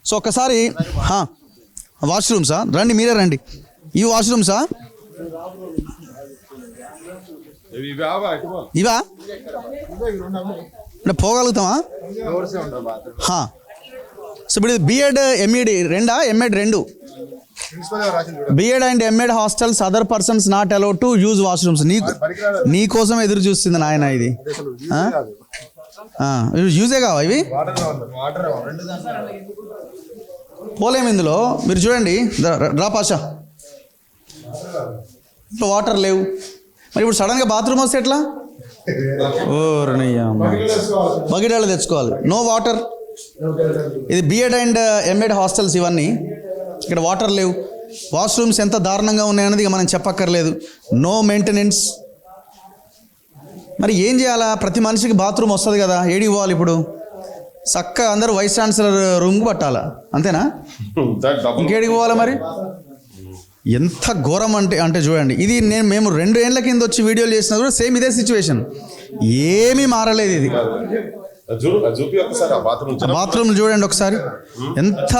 So ఒక్కసారి వాష్రూమ్సా రండి, మీరే రండి. ఈ వాష్రూమ్సా ఇవా అంటే పోగలుగుతామా? సో ఇప్పుడు బిఎడ్ ఎంఈడి రెండా? ఎంఎడ్ రెండు. BEd and MEd hostels other persons not allowed to use washrooms. నీ కోసం ఎదురు చూస్తుంది నాయన ఇది. యూజే కావా ఇవి? పోలేము ఇందులో. మీరు చూడండి, డ్రా పాషా, ఇప్పుడు వాటర్ లేవు. మరి ఇప్పుడు సడన్గా బాత్రూమ్ వస్తే ఎట్లా? బకెట్ తెచ్చుకోవాలి. No water. ఇది బిఎడ్ అండ్ ఎంఎడ్ హాస్టల్స్ ఇవన్నీ. ఇక్కడ వాటర్ లేవు. వాష్రూమ్స్ ఎంత దారుణంగా ఉన్నాయన్నది ఇక మనం చెప్పక్కర్లేదు. No maintenance. మరి ఏం చేయాలా? ప్రతి మనిషికి బాత్రూమ్ వస్తుంది కదా, ఏడికి పోవాలి ఇప్పుడు? చక్కగా అందరూ వైస్ ఛాన్సలర్ రూమ్కి పట్టాలా, అంతేనా? ఇంకేడికి పోవాలి మరి? ఎంత ఘోరం అంటే చూడండి. ఇది మేము 2 ఏళ్ల కింద వచ్చి వీడియోలు చేసినా కూడా సేమ్ ఇదే సిచ్యువేషన్. ఏమీ మారలేదు ఇది. బాత్రూమ్ చూడండి ఒకసారి, ఎంత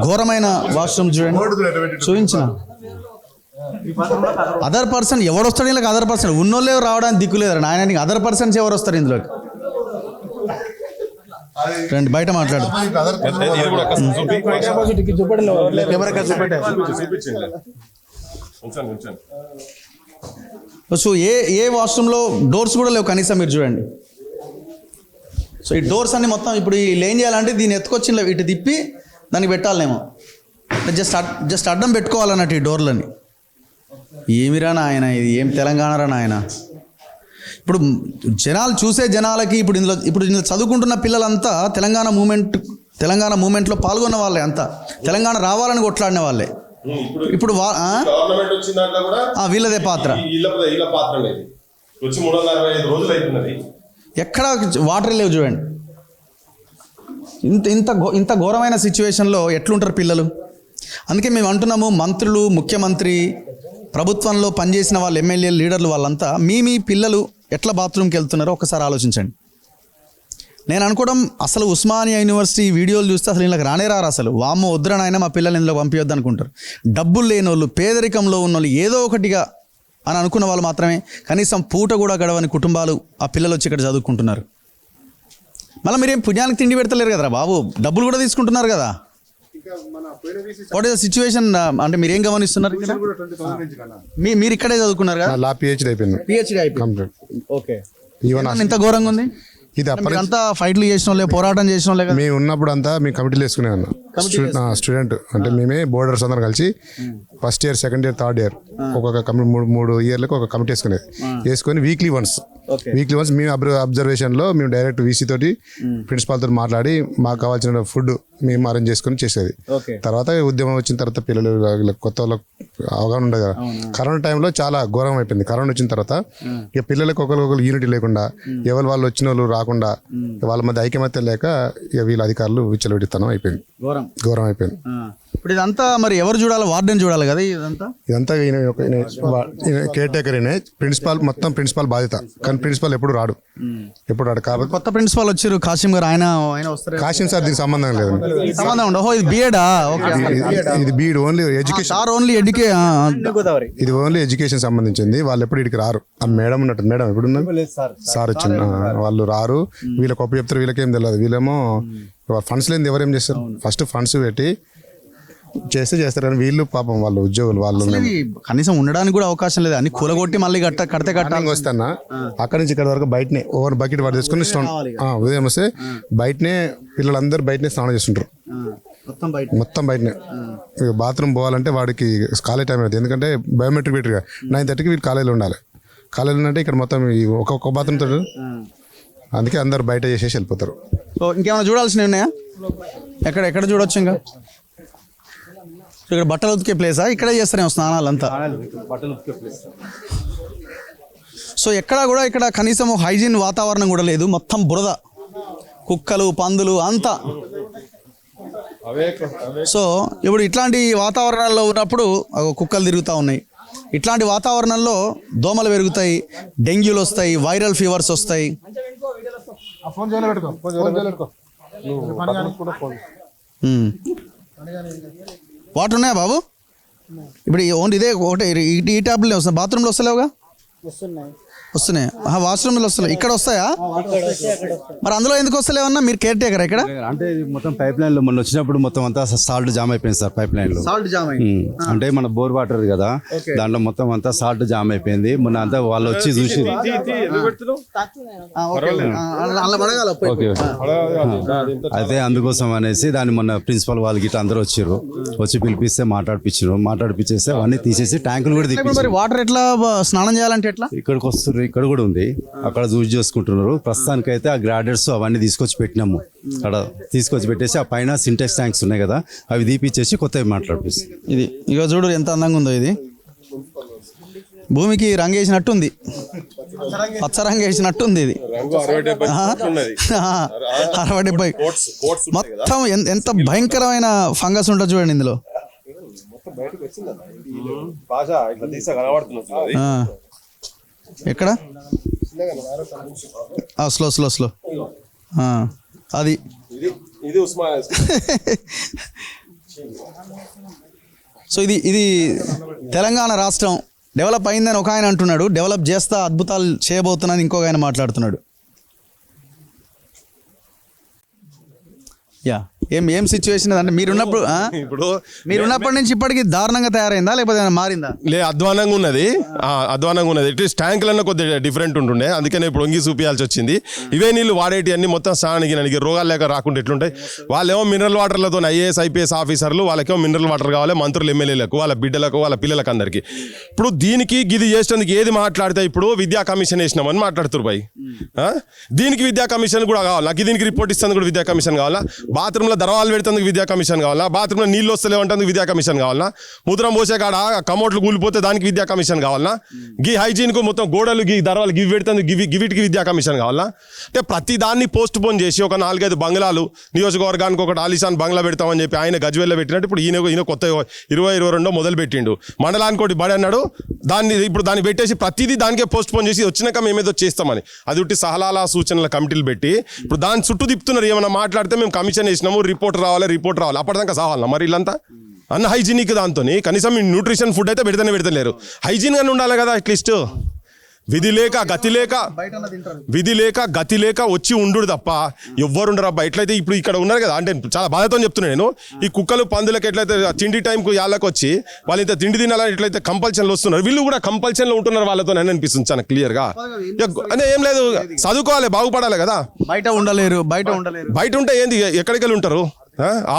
ఘోరమైన వాష్రూమ్ చూడండి. చూపించిన అదర్ పర్సన్ ఎవడొస్తాడు ఇందులోకి? అదర్ పర్సన్ ఉన్నోళ్ళే రావడానికి దిక్కులేరు నాయన. నీకు అదర్ పర్సన్స్ ఎవరు వస్తారు ఇందులోకి? రండి బయట మాట్లాడు. సో ఏ వాష్రూమ్లో డోర్స్ కూడా లేవు కనీసం. మీరు చూడండి. సో ఈ డోర్స్ అన్ని మొత్తం ఇప్పుడు వీళ్ళు ఏం చేయాలంటే దీన్ని ఎత్తుకొచ్చి ఇటు తిప్పి దానికి పెట్టాలేమో. జస్ట్ అడ్డం పెట్టుకోవాలన్నట్టు ఈ డోర్లని. ఏమిరా నాయన ఇది? ఏం తెలంగాణరా నాయన? ఇప్పుడు జనాలు చూసే జనాలకి ఇప్పుడు ఇందులో చదువుకుంటున్న పిల్లలంతా తెలంగాణ మూమెంట్లో పాల్గొన్న వాళ్ళే, అంతా తెలంగాణ రావాలని కొట్లాడిన వాళ్ళే. ఇప్పుడు వీళ్ళదే పాత్ర. ఎక్కడ వాటర్ లేవు చూడండి. ఇంత ఘోరమైన సిచ్యువేషన్లో ఎట్లుంటారు పిల్లలు? అందుకే మేము అంటున్నాము, మంత్రులు, ముఖ్యమంత్రి, ప్రభుత్వంలో పనిచేసిన వాళ్ళు, ఎమ్మెల్యేలు, లీడర్లు, వాళ్ళంతా మీ పిల్లలు ఎట్లా బాత్రూమ్కి వెళ్తున్నారో ఒకసారి ఆలోచించండి. నేను అనుకోవడం అసలు ఉస్మానియా యూనివర్సిటీ వీడియోలు చూస్తే అసలు వీళ్ళకి రానేరారు. అసలు వామ్మో వద్దురనైనా మా పిల్లల్ని ఇందులో పంపించొద్దు అనుకుంటారు. డబ్బులు లేని వాళ్ళు, పేదరికంలో ఉన్న వాళ్ళు, ఏదో ఒకటిగా అని అనుకున్న వాళ్ళు మాత్రమే, కనీసం పూట కూడా గడవని కుటుంబాలు ఆ పిల్లలు వచ్చి ఇక్కడ చదువుకుంటున్నారు. మళ్ళీ మీరేం పుణ్యానికి తిండి పెడతలేరు కదరా బాబు, డబ్బులు కూడా తీసుకుంటున్నారు కదా. What is the situation? అంటే మీరు ఏం గమనిస్తున్నారు? మీరు ఇక్కడే చదువుకున్నారు కదా? పిహెచ్డి అయిపోయింది. ఓకే. ఇంత ఘోరంగా ఉంది ఇది. అంతా ఫైట్లు చేసిన వాళ్ళే, పోరాటం చేసిన వాళ్ళే. మేము ఉన్నప్పుడు అంతా మేము కమిటీలు వేసుకునే ఉన్నాం. స్టూడెంట్ అంటే మేమే బోర్డర్స్ అందరం కలిసి first year, second year, third year ఒక్కొక్క కమిటీ 3 ఇయర్లకు ఒక కమిటీ వేసుకొని వీక్లీ వన్స్ మేము అబ్జర్వేషన్లో మేము డైరెక్ట్ వీసీ తోటి, ప్రిన్సిపాల్ తోటి మాట్లాడి మాకు కావాల్సిన ఫుడ్ మేము అరేంజ్ చేసుకొని చేసేది. తర్వాత ఉద్యమం వచ్చిన తర్వాత పిల్లలు కొత్త వాళ్ళకి అవగాహన ఉండదు కదా. కరోనా టైంలో చాలా ఘోరం అయిపోయింది. కరోనా వచ్చిన తర్వాత ఇక పిల్లలకు ఒకరు యూనిటీ లేకుండా, ఎవరు వాళ్ళు వచ్చిన వాళ్ళు రాకుండా, వాళ్ళ మధ్య ఐకమత్యం లేక ఇక వీళ్ళ అధికారులు విచ్చలవిడితనం అయిపోయింది. ఘోరం అయిపోయింది. ఇప్పుడు ఇదంతా మరి ఎవరు చూడాలి? వార్డెన్ చూడాలి కదా. ఇదంతా కేర్ టేకర్ ప్రిన్సిపాల్ బాధ్యత. కానీ ప్రిన్సిపాల్ ఎప్పుడు రాడు. కాబట్టి కొత్త ప్రిన్సిపాల్ వచ్చారు కాశీం గారు. ఆయన వస్తారు. కాశీం సార్ దీనికి సంబంధం లేదు. ఇది బిఎడా? ఇది బీఎడ్ ఓన్లీ ఎడ్యుకేషన్. ఇది ఓన్లీ ఎడ్యుకేషన్ సంబంధించింది. వాళ్ళు ఎప్పుడు ఇక్కడికి రారు. ఆ మేడం ఉన్నట్టు. మేడం ఎప్పుడు సార్ వచ్చింది. వాళ్ళు రారు. వీళ్ళకి ఒప్పు చెప్తారు, వీళ్ళకేం తెలియదు. వీళ్ళేమో ఫండ్స్ లేని ఎవరేం చేస్తారు? ఫస్ట్ ఫండ్స్ పెట్టి చేస్తారు. కానీ వీళ్ళు పాపం వాళ్ళు ఉద్యోగులు, వాళ్ళు కనీసం ఉండడానికి కూడా అవకాశం లేదు. అన్ని కూలగొట్టి మళ్ళీ కడితే వస్తానా అక్కడి నుంచి ఇక్కడ వరకు బయటనే ఓవర్ బకెట్ వాడు తీసుకుని ఉదయం వస్తే బయటనే పిల్లలందరూ బయటనే స్నానం చేస్తుంటారు. మొత్తం బయటనే. బాత్రూమ్ పోవాలంటే వాడికి కాలేజ్ టైం అవుతుంది. ఎందుకంటే బయోమెట్రిక్ పెట్టిగా 9:30కి వీళ్ళు కాలేజీలో ఉండాలి. కాలేజీలో అంటే ఇక్కడ మొత్తం ఒక్కొక్క బాత్రూమ్ తో. అందుకే అందరు బయట చేసేసి వెళ్ళిపోతారు. ఇంకేమైనా చూడాల్సినవి ఉన్నాయా? ఎక్కడ చూడొచ్చు? ఇంకా ఇక్కడ బట్టలు ఉతికే ప్లేసా? ఇక్కడే చేస్తారేమో స్నానాలు అంతా. సో ఎక్కడా కూడా ఇక్కడ కనీసం హైజీన్ వాతావరణం కూడా లేదు. మొత్తం బురద, కుక్కలు, పందులు అంతా. సో ఇప్పుడు ఇట్లాంటి వాతావరణాల్లో ఉన్నప్పుడు కుక్కలు తిరుగుతూ ఉన్నాయి. ఇట్లాంటి వాతావరణంలో దోమలు పెరుగుతాయి, డెంగ్యూలు వస్తాయి, వైరల్ ఫీవర్స్ వస్తాయి. వాటర్ ఉన్నాయా బాబు? ఇప్పుడు ఓన్లీ ఇదే ఒకటే ఈ ట్యాబ్లే వస్తాయి, బాత్రూంలో వస్తలేవుగా? వస్తున్నాయి. వాష్రూమ్లో వస్తలేవు, ఇక్కడ వస్తాయా? మరి అందులో ఎందుకు వస్తలేవన్నా? మీరు కేర్ టేకరా ఇక్కడ? అంటే ఇది మొత్తం పైప్ లైన్ లో మొన్న వచ్చినప్పుడు మొత్తం అంతా సాల్ట్ జామ్ అయిపోయింది సార్ పైప్ లైన్ లో. సాల్ట్ జామ్ అయింది. అంటే మన బోర్ వాటర్ కదా, దాంట్లో మొత్తం అంతా సాల్ట్ జామ్ అయిపోయింది. మొన్న అంతా వాళ్ళు వచ్చి చూసి ఓకే అయితే అందుకోసం అనేసి దాన్ని మొన్న ప్రిన్సిపల్ వాళ్ళకి ఇట్లా అందరూ వచ్చి పిలిపిస్తే మాట్లాడిపించేస్తే అవన్నీ తీసేసి ట్యాంకులు కూడా ఇప్పుడు తీసి మరి వాటర్ ఎట్లా స్నానం చేయాలంటే ఎట్లా? ఇక్కడికి వస్తున్నారు, ఇక్కడ కూడా ఉంది, అక్కడ యూజ్ చేసుకుంటున్నారు. ప్రస్తుతానికి అయితే ఆ గ్రాడెట్స్ అవన్నీ తీసుకొచ్చి పెట్టినాము, అక్కడ తీసుకొచ్చి పెట్టేసి ఆ పైన సింటెక్స్ ట్యాంక్స్ ఉన్నాయి కదా అవి తీపిచ్చేసి కొత్తవి మాట్లాడిపిస్తాం. ఇది ఇక చూడు ఎంత అందంగా ఉందో. ఇది భూమికి రంగు వేసినట్టుంది, పచ్చ రంగు వేసినట్టుంది. ఇది 60-70 మొత్తం ఎంత భయంకరమైన ఫంగస్ ఉంటుంది చూడండి ఇందులో. ఎక్కడ స్లో అది సో ఇది తెలంగాణ రాష్ట్రం డెవలప్ అయిందని ఒక ఆయన అంటున్నాడు, డెవలప్ చేస్తా అద్భుతాలు చేయబోతున్నాను ఇంకొక ఆయన మాట్లాడుతున్నాడు. యా ఏం సిచ్యువేషన్ అంటే మీరున్నప్పటి నుంచి ఇప్పటికి దారుణంగా తయారైందా లేకపోతే ఏమైనా మారిందా? అధ్వానంగా ఉన్నది, అధ్వానంగా ఉన్నది. అట్లీస్ట్ ట్యాంకులన్నా కొద్దిగా డిఫరెంట్ ఉంటుండే, అందుకని ఇప్పుడు వంగి చూపించాల్సి వచ్చింది. ఇవే నీళ్ళు వాడేటి అన్ని మొత్తం స్నానానికి రోగాలు లేక రాకుండా ఎట్లుంటాయి. వాళ్ళేమో మినరల్ వాటర్లతో IAS IPS ఆఫీసర్లు, వాళ్ళకేమో మినరల్ వాటర్ కావాలి, మంత్రులు ఎమ్మెల్యేలకు, వాళ్ళ బిడ్డలకు, వాళ్ళ పిల్లలకు అందరికి. ఇప్పుడు దీనికి గిది చేసేందుకు ఏది మాట్లాడితే ఇప్పుడు విద్యా కమిషన్ వేసినామని మాట్లాడుతున్నారు భయ్. దీనికి విద్యా కమిషన్ కూడా కావాలి, నాకు దీనికి రిపోర్ట్ ఇస్తుంది కూడా విద్యా కమిషన్ కావాలా, బాత్రూంలో దర్వాలు పెడుతుంది విద్యా కమిషన్ కావాలా, బాత్రూంలో నీళ్ళు వస్తలేవంటే విద్యా కమిషన్ కావాలా, మూత్రం పోసే కాడ కమోట్లు కూలిపోతే దానికి విద్యా కమిషన్ కావాలా, గీ హైజీన్ కు మొత్తం గోడలు గీ దర్వాలు గివి పెడుతుంది గివిటికి విద్యా కమిషన్ కావాలా. అంటే ప్రతి దాన్ని పోస్ట్ పోన్ చేసి ఒక 4-5 బంగ్లాలు నియోజకవర్గానికి ఒకటి ఆలిషాన్ బంగ్లా పెడతామని చెప్పి ఆయన గజ్వేల్లో పెట్టినట్టు ఇప్పుడు ఈయన కొత్త 2022 మొదలు పెట్టిండు. మండలానికి ఒకటి బడి అన్నాడు, దాన్ని పెట్టేసి ప్రతిదీ దానికే పోస్ట్ పోన్ చేసి వచ్చినాక మేమేదో చేస్తామని అది ఉట్టి సలహాల సూచనల కమిటీలు పెట్టి ఇప్పుడు దాని చుట్టూ తిప్పుతున్నారు. ఏమైనా మాట్లాడితే మేము కమిషన్ వేసినాము, రిపోర్ట్ రావాలి అప్పటిదాకా సావాలన్నా మరి ఇల్లంతా అన్న హైజీనిక్ దాంతో కనీసం న్యూట్రిషన్ ఫుడ్ అయితే పెడతలేరు. హైజీన్ గానే ఉండాలి కదా అట్లీస్ట్. విధి లేక గతి లేక వచ్చి ఉండు తప్ప ఎవ్వరుండరు అబ్బా. ఎట్లయితే ఇప్పుడు ఇక్కడ ఉన్నారు కదా, అంటే చాలా బాధతో చెప్తున్నాను నేను, ఈ కుక్కలు పందులకు ఎట్లయితే తిండి టైంకు యాళ్ళకి వచ్చి వాళ్ళు ఇంత తిండి తినాలని ఎట్లయితే కంపల్షన్లో వస్తున్నారు, వీళ్ళు కూడా కంపల్షన్లో ఉంటున్నారు వాళ్ళతో అని అనిపిస్తుంది చాలా క్లియర్గా. అంటే ఏం లేదు, చదువుకోవాలి, బాగుపడాలి కదా. బయట ఉంటే ఏంది, ఎక్కడికి వెళ్ళి ఉంటారు?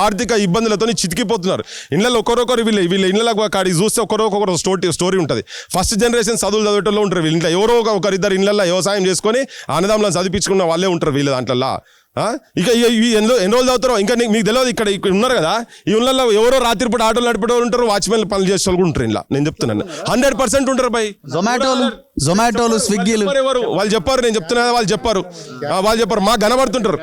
ఆర్థిక ఇబ్బందులతో చితికిపోతున్నారు. ఇళ్ళలో ఒకరొకరు వీళ్ళ ఇళ్ళ కాడికి చూస్తే ఒకరొకరు స్టోరీ ఉంటుంది. ఫస్ట్ జనరేషన్ చదువులు చదివేటలో ఉంటారు వీళ్ళ ఇంట్లో, ఎవరో ఒకరిద్దరు ఇళ్ళల్లో వ్యవసాయం చేసుకొని అన్నదమ్ములను చదివించుకున్న వాళ్ళే ఉంటారు వీళ్ళ దాంట్లో. ఇక ఎన్ని రోజులు చదువుతారో ఇంకా మీకు తెలియదు. ఇక్కడ ఉన్నారు కదా, ఈ ఊళ్ళల్లో ఎవరో రాత్రిపూట ఆటోలు నడిపే వాళ్ళు ఉంటారు, వాచ్మెన్ పనులు చేసే వాళ్ళు ఉంటారు. ఇలా నేను చెప్తున్నాను 100% ఉంటారు బై. జొమాటోలు స్విగ్గీలు వాళ్ళు చెప్పారు, నేను చెప్తున్నా వాళ్ళు చెప్పారు మాకు కనబడుతుంటారు.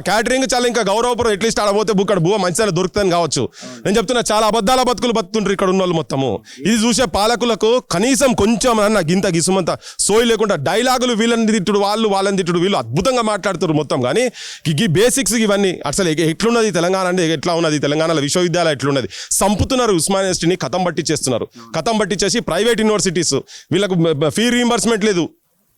క్యాటరింగ్ చాలా ఇంకా గౌరవపురం అట్లీస్ట్ ఆడపోతే ఇక్కడ బువ్వ మంచిగా దొరుకుతుందని కావచ్చు. నేను చెప్తున్నా చాలా అబద్ధాల బతుకులు బతుకుంటారు ఇక్కడ ఉన్న వాళ్ళు మొత్తము. ఇది చూసే పాలకులకు కనీసం కొంచెం అన్న గింత గిసుమంత సోయి లేకుండా డైలాగులు వీళ్ళని తిట్టుడు వాళ్ళని తిట్టుడు వీళ్ళు అద్భుతంగా మాట్లాడుతారు మొత్తం. కానీ ఈ బేసిక్స్ ఇవన్నీ అసలు ఎట్లున్నది తెలంగాణ అంటే ఎట్లా ఉన్నది, తెలంగాణలో విశ్వవిద్యాలయం ఎట్లున్నది, సంపుతున్నారు. ఉస్మానియా యూనివర్సిటీని కథం పట్టించేసి ప్రైవేట్ యూనివర్సిటీస్ వీళ్ళకు ఫీ రీయింబర్స్మెంట్ లేదు,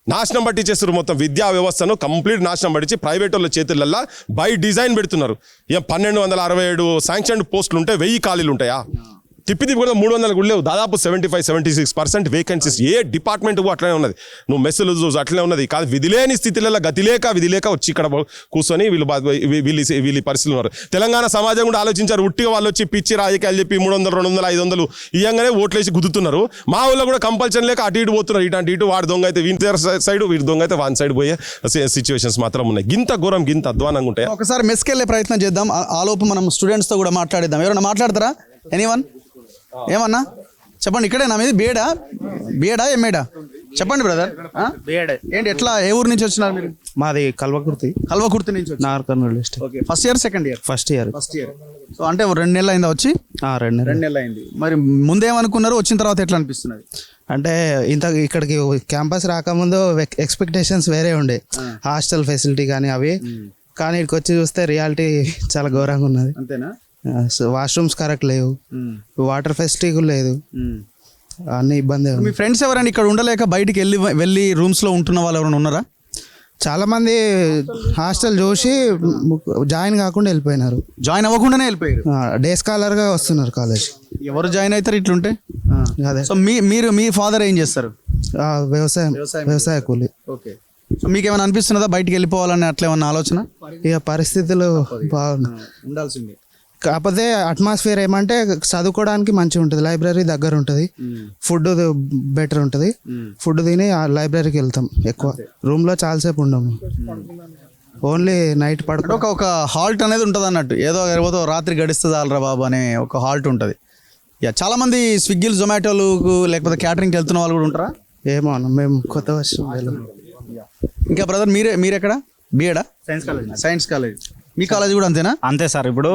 నాశనం పట్టించేస్తారు. మొత్తం విద్యా వ్యవస్థను కంప్లీట్ నాశనం పట్టించి ప్రైవేట్ వాళ్ళ చేతులల్లో బై డిజైన్ పెడుతున్నారు. 1267 శాంక్షన్ పోస్టులు ఉంటే 1000 ఖాళీలు ఉంటాయా? తిప్పి కూడా 300 కూడా లేవు. దాదాపు 75-76% వేకెన్సీస్. ఏ డిపార్ట్మెంట్ అట్లనే ఉన్నది. నువ్వు మెస్సులు చూసి అట్లనే ఉన్నది కాదు. విధిలేని స్థితిలలో విధి లేక వచ్చి ఇక్కడ కూర్చొని వీళ్ళు పరిస్థితులు ఉన్నారు. తెలంగాణ సమాజం కూడా ఆలోచించారు. ఉట్టిగా వాళ్ళు వచ్చి పిచ్చి రాజకీయాలు చెప్పి 300, 200, 500 ఇయ్యంగానే ఓట్లేసి గుద్దుతున్నారు. మా ఊళ్ళో కూడా కంపల్సరీ లేక అటు ఇటు పోతున్నారు. ఇటు వాడి దొంగ అయితే వీని సైడ్, వీడి దొంగ అయితే వాని సైడ్ పోయే సిచ్యువేషన్స్ మాత్రం ఉన్నాయి. గింత ఘోరం, గింత అధ్వానంగా ఉంటాయి. ఒకసారి మెస్కెళ్ళే ప్రయత్నం చేద్దాం. ఆలోపు మనం స్టూడెంట్స్తో కూడా మాట్లాడిద్దాం. ఎవరైనా మాట్లాడతారా? ఎనీవన్? ఏమన్నా చెప్పండి. ఇక్కడే నా మీద బిఎడా ఎంఏడా చెప్పండి బ్రదర్. ఏంటి ఎట్లా, ఏ ఊరు నుంచి వచ్చినారు మీరు? మాది కల్వకుర్తి నుంచి Nagarkurnool district. Okay, first year second year? First year. So అంటే 2 నెలలు అయిందా వచ్చి? 2 నెలలు అయింది. మరి ముందేమనుకున్నారు, వచ్చిన తర్వాత ఎట్లా అనిపిస్తున్నది? అంటే ఇక్కడికి క్యాంపస్ రాకముందు ఎక్స్పెక్టేషన్స్ వేరే ఉండే, హాస్టల్ ఫెసిలిటీ కానీ అవి, కానీ ఇక్కడికి వచ్చి చూస్తే రియాలిటీ చాలా ఘోరంగా ఉన్నది. అంతేనా? వాష్రూమ్స్ కరెక్ట్ లేవు, వాటర్ ఫెసిలిటీ లేదు, అన్ని ఇబ్బంది. మీ ఫ్రెండ్స్ ఎవరైనా ఇక్కడ ఉండలేక బయటికి వెళ్ళి రూమ్స్లో ఉంటున్న వాళ్ళు ఎవరైనా ఉన్నారా? చాలామంది హాస్టల్ చూసి జాయిన్ కాకుండా వెళ్ళిపోయినారు, జాయిన్ అవ్వకుండానే వెళ్ళిపోయారు. డే స్కాలర్గా వస్తున్నారు కాలేజ్. ఎవరు జాయిన్ అవుతారు ఇట్లుంటే? అదే సో మీ ఫాదర్ ఏం చేస్తారు? వ్యవసాయ కూలి. ఓకే. సో మీకు ఏమైనా అనిపిస్తున్నదా బయటికి వెళ్ళిపోవాలని అట్లా ఏమన్నా ఆలోచన? ఇక పరిస్థితులు బాగున్నాయి. ఉండాల్సింది. కాకపోతే అట్మాస్ఫియర్ ఏమంటే చదువుకోవడానికి మంచిగా ఉంటుంది, లైబ్రరీ దగ్గర ఉంటుంది, ఫుడ్ బెటర్ ఉంటుంది. ఫుడ్ తిని ఆ లైబ్రరీకి వెళ్తాం ఎక్కువ, రూమ్లో చాలాసేపు ఉండము, ఓన్లీ నైట్ పడుకో. ఒక హాల్ట్ అనేది ఉంటుంది అన్నట్టు, ఏదో రాత్రి గడిస్తుంది ఆల్రా బాబు అనే ఒక హాల్ట్ ఉంటుంది. చాలామంది స్విగ్గీలు జొమాటోలు లేకపోతే క్యాటరింగ్కి వెళ్తున్న వాళ్ళు కూడా ఉంటారా? ఏమో అన్న, మేము కొత్త వర్షం వెళ్ళాం. ఇంకా బ్రదర్ మీరెక్కడ? బిఎడా? Science college. మీ కాలేజ్ కూడా అంతేనా? అంతే సార్. ఇప్పుడు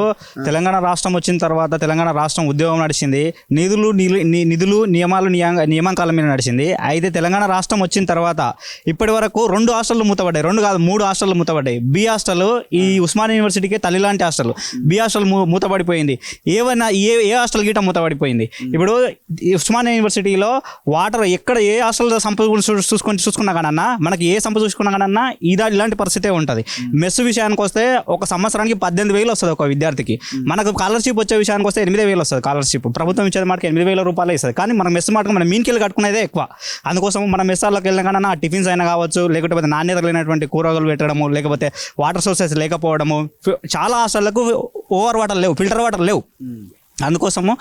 తెలంగాణ రాష్ట్రం వచ్చిన తర్వాత తెలంగాణ రాష్ట్రం ఉద్యోగం నడిచింది, నిధులు నియామకాల మీద నడిచింది. అయితే తెలంగాణ రాష్ట్రం వచ్చిన తర్వాత ఇప్పటి వరకు 2 హాస్టళ్ళు మూతపడ్డాయి, 2 కాదు 3 హాస్టళ్ళు మూతపడ్డాయి. బి హాస్టల్ ఈ ఉస్మానియా యూనివర్సిటీకి తల్లి లాంటి హాస్టల్, బి హాస్టల్ మూతపడిపోయింది. ఏవైనా ఏ హాస్టల్ గిట్ట మూతపడిపోయింది. ఇప్పుడు ఉస్మానియా యూనివర్సిటీలో వాటర్ ఎక్కడ ఏ హాస్టల్ సంపద చూసుకున్నా కానన్నా, మనకి ఏ సంపద చూసుకున్నా కానన్నా ఇలాంటి పరిస్థితే ఉంటుంది. మెస్ విషయానికి వస్తే ఒక సంవత్సరానికి 18,000 వస్తుంది ఒక విద్యార్థికి. మనకు స్కాలర్షిప్ వచ్చే విషయానికి వస్తే 8,000 వస్తుంది స్కాలర్షిప్. ప్రభుత్వం ఇచ్చేది మనకి 8,000 రూపాయలు ఇస్తుంది. కానీ మన మెస్ మాట మన మీన్కెళ్ళి కట్టుకునేదే ఎక్కువ. అందుకోసం మన మెస్సార్లోకి వెళ్ళిన కన్నా టిఫిన్స్ అయినా కావచ్చు, లేకపోతే నాణ్యత లేనటువంటి కూరగాయలు పెట్టడము, లేకపోతే వాటర్ సోర్సెస్ లేకపోవడము. చాలా హాస్టళ్లకు ఓవర్ వాటర్ లేవు, ఫిల్టర్ వాటర్ లేవు. అందుకోసము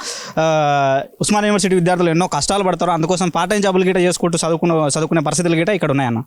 ఉస్మానియా యూనివర్సిటీ విద్యార్థులు ఎన్నో కష్టాలు పడతారు. అందుకోసం పార్ట్ టైం జాబులు గిట్ట చేసుకుంటూ చదువుకునే పరిస్థితులు గిట్ట ఇక్కడ ఉన్నాయన్న.